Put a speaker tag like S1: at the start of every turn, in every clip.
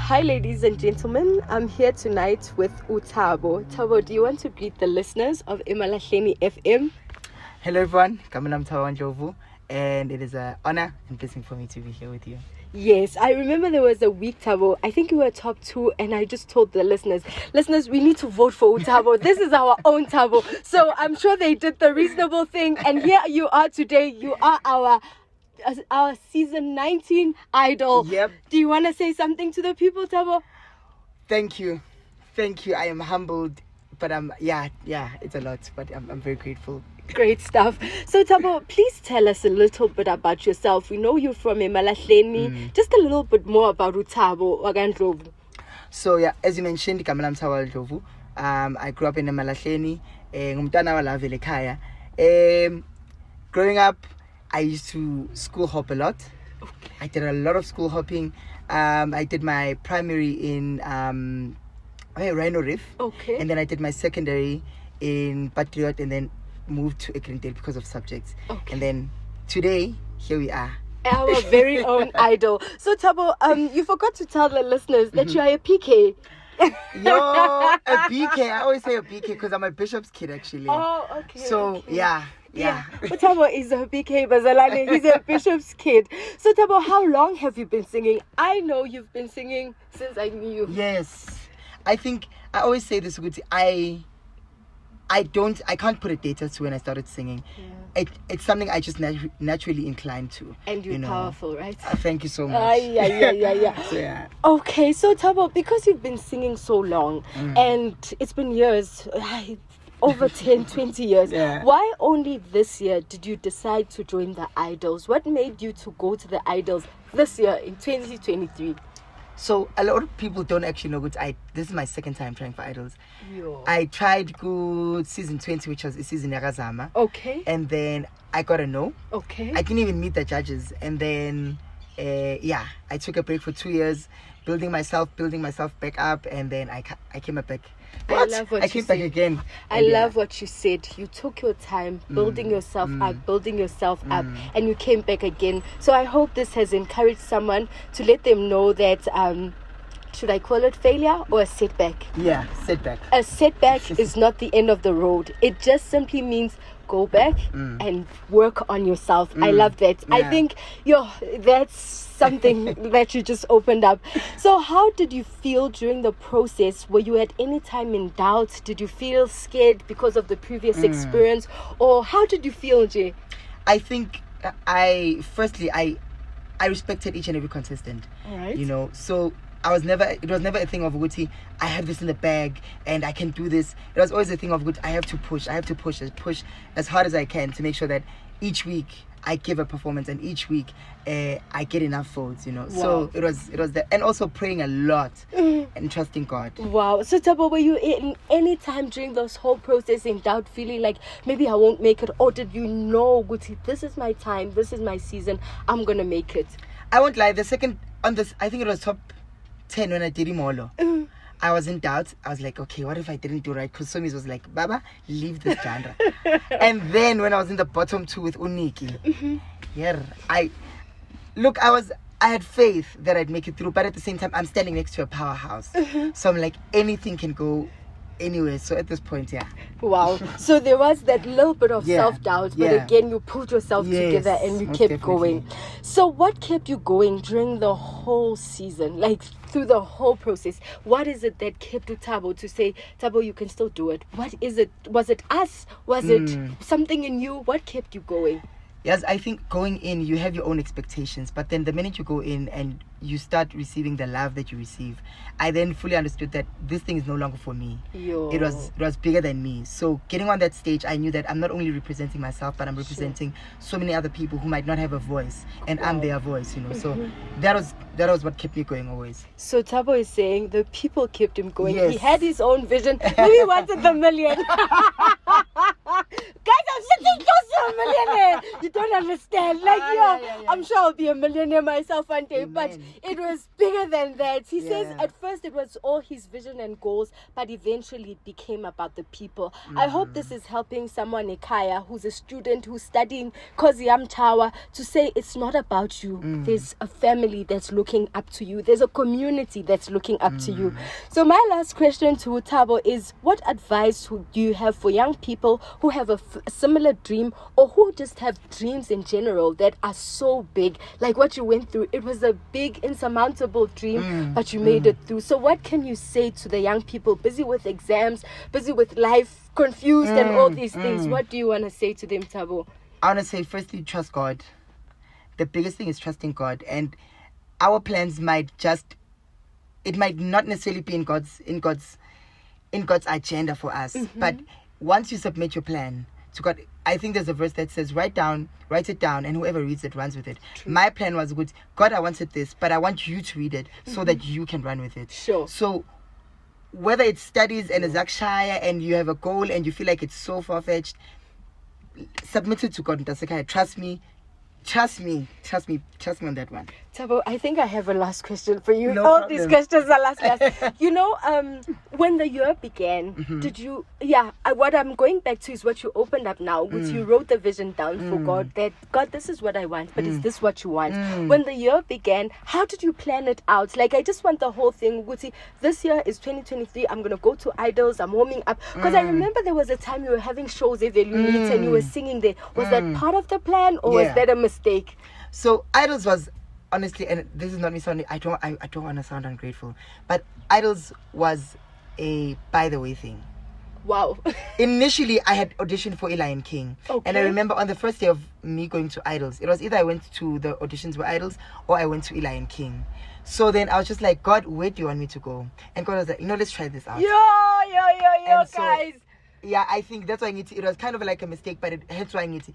S1: Hi, ladies and gentlemen. I'm here tonight with Thabo. Thabo, do you want to greet the listeners of Elizania FM?
S2: Hello, everyone. I'm Thabo, and it is an honor and blessing for me to be here with you.
S1: Yes, I remember there was a week, Thabo. I think you were top 2, and I just told the listeners, we need to vote for Thabo. This is our own Thabo. So I'm sure they did the reasonable thing, and here you are today. You are our season 19 idol.
S2: Yep.
S1: Do you want to say something to the people, Thabo?
S2: Thank you. I am humbled, but it's a lot, but I'm very grateful.
S1: Great stuff. So Thabo, please tell us a little bit about yourself. We know you're from Emalahleni. Just a little bit more about Thabo Wagandlovu.
S2: So as you mentioned, I grew up in Emalahleni. Growing up, I used to school hop a lot.
S1: Okay.
S2: I did a lot of school hopping. I did my primary in Rhino Reef.
S1: Okay.
S2: And then I did my secondary in Patriot, and then moved to Ekrindale because of subjects. Okay. And then today, here we are.
S1: Our very own idol. So Thabo, you forgot to tell the listeners that you are a PK.
S2: Yo, a BK. I always say a BK because I'm a bishop's kid, actually.
S1: Oh, okay.
S2: So,
S1: okay.
S2: Yeah.
S1: But Thabo is a BK Bazalane. He's a bishop's kid. So Thabo, how long have you been singing? I know you've been singing since I knew you.
S2: Yes. I think I always say this, I can't put a date as to when I started singing. Yeah. It's something I just naturally inclined to.
S1: And you're powerful, right?
S2: Thank you so much.
S1: Yeah.
S2: So, yeah.
S1: Okay, so Thabo, because you've been singing so long, and it's been years, over 10, 20 years, why only this year did you decide to join the Idols? What made you to go to the Idols this year in 2023?
S2: So a lot of people don't actually know this is my second time trying for Idols.
S1: Yo.
S2: I tried good season 20, which was a season Yarazama.
S1: Okay.
S2: And then I got a no.
S1: Okay.
S2: I didn't even meet the judges. And then I took a break for 2 years, building myself back up, and then I came back.
S1: I love what
S2: I came back again.
S1: I love what you said. You took your time building yourself up, and you came back again. So I hope this has encouraged someone to let them know that, should I call it failure or a setback?
S2: Yeah, setback.
S1: A setback is not the end of the road. It just simply means go back and work on yourself. I love that. Yeah. I think that's something that you just opened up. So how did you feel during the process? Were you at any time in doubt? Did you feel scared because of the previous experience? Or how did you feel, Jay?
S2: I think I respected each and every contestant.
S1: All right.
S2: So it was never a thing of Guti, I have this in the bag and I can do this. It was always a thing of Guti, I have to push as hard as I can to make sure that each week I give a performance and each week I get enough votes, Wow. So it was that, and also praying a lot and trusting God.
S1: Wow. So Thabo, were you in any time during this whole process in doubt, feeling like maybe I won't make it, or did you know, Guti, this is my time, this is my season, I'm gonna make it?
S2: I won't lie, the second on this, I think it was top 10 when I did Imolo. I was in doubt. I was like, okay, what if I didn't do right? Because Somis was like, Baba, leave this genre. And then when I was in the bottom 2 with Uniki, I had faith that I'd make it through, but at the same time, I'm standing next to a powerhouse. So I'm like, anything can go anywhere. So at this point,
S1: Wow. So there was that little bit of self-doubt, but again, you pulled yourself together and you kept going. So what kept you going during the whole season, like through the whole process? What is it that kept you, Thabo, to say, Thabo, you can still do it? What is it? Was it us? Was it something in you? What kept you going?
S2: Yes, I think going in, you have your own expectations, but then the minute you go in and you start receiving the love that you receive, I then fully understood that this thing is no longer for me. It was bigger than me. So getting on that stage, I knew that I'm not only representing myself, but I'm representing so many other people who might not have a voice, and I'm their voice, So that was what kept me going always.
S1: So Thabo is saying the people kept him going.
S2: Yes.
S1: He had his own vision. He wanted the million. Guys, I'm sitting close to a millionaire. You don't understand. I'm sure I'll be a millionaire myself one day.
S2: Amen.
S1: But It was bigger than that. He says
S2: Yeah.
S1: at first it was all his vision and goals, but eventually it became about the people. I hope this is helping someone in Kaya who's a student who's studying Koziam Tower to say it's not about you. There's a family that's looking up to you. There's a community that's looking up to you. So my last question to Thabo is, what advice do you have for young people who have a similar dream, or who just have dreams in general that are so big, like what you went through? It was a big insurmountable dream, but you made it through. So what can you say to the young people busy with exams, busy with life, confused and all these things? What do you want to say to them, Thabo?
S2: I want to say, firstly, trust God. The biggest thing is trusting God, and our plans might not necessarily be in God's agenda for us. But once you submit your plan to God, I think there's a verse that says, write it down, and whoever reads it runs with it.
S1: True.
S2: My plan was good. God, I wanted this, but I want you to read it so that you can run with it.
S1: Sure.
S2: So whether it's studies and a Zakshaya and you have a goal and you feel like it's so far-fetched, submit it to God. Trust me on that one.
S1: Thabo, I think I have a last question for you.
S2: No
S1: All
S2: problem.
S1: these questions are last. You know, when the year began, did you, what I'm going back to is what you opened up now, which you wrote the vision down for God, that God, this is what I want, but is this what you want? When the year began, how did you plan it out? Like, I just want the whole thing. Guti, this year is 2023. I'm going to go to Idols. I'm warming up. Because I remember there was a time you were having shows, and you were singing there. Was that part of the plan, or was that a mistake?
S2: So Idols was, honestly, and this is not me sounding, I don't want to sound ungrateful, but Idols was a by the way thing.
S1: Wow.
S2: Initially, I had auditioned for Lion King.
S1: Okay.
S2: And I remember on the first day of me going to Idols, it was either I went to the auditions for Idols or I went to Lion King. So then I was just like, God, where do you want me to go? And God was like, let's try this out.
S1: Yo,
S2: So,
S1: guys.
S2: Yeah, I think that's why it was kind of like a mistake, but that's why I need to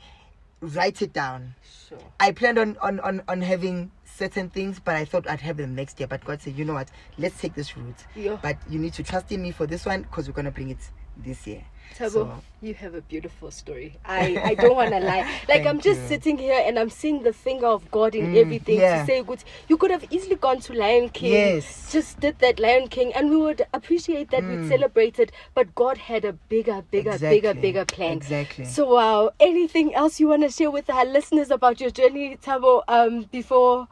S2: write it down.
S1: Sure.
S2: I planned on having certain things, but I thought I'd have them next year. But God said, you know what? Let's take this route.
S1: Yeah.
S2: But you need to trust in me for this one, because we're going to bring it this year.
S1: Thabo, you have a beautiful story. I don't want to lie. Like, I'm just sitting here and I'm seeing the finger of God in everything to say, good, you could have easily gone to Lion King.
S2: Yes.
S1: Just did that Lion King, and we would appreciate that, we'd celebrate it. But God had a bigger plan.
S2: Exactly.
S1: So, wow. Anything else you want to share with our listeners about your journey, Thabo, before,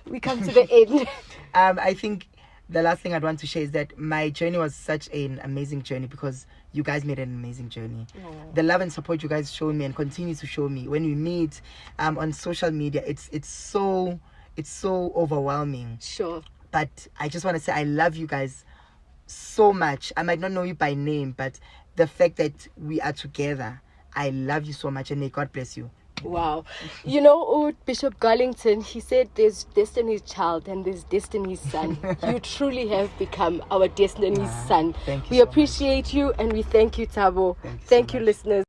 S1: we come to the end?
S2: I think the last thing I'd want to share is that my journey was such an amazing journey because you guys made an amazing journey. The love and support you guys show me and continue to show me when we meet on social media, it's so overwhelming.
S1: Sure.
S2: But I just want to say I love you guys so much. I might not know you by name, but the fact that we are together, I love you so much, and may God bless you.
S1: Wow. You know, Bishop Garlington, he said there's Destiny's child and there's Destiny's son. You truly have become our Destiny's son.
S2: Thank you
S1: We
S2: so
S1: appreciate you, and we thank you, Thabo.
S2: Thank you so
S1: Thank you,
S2: much.
S1: listeners.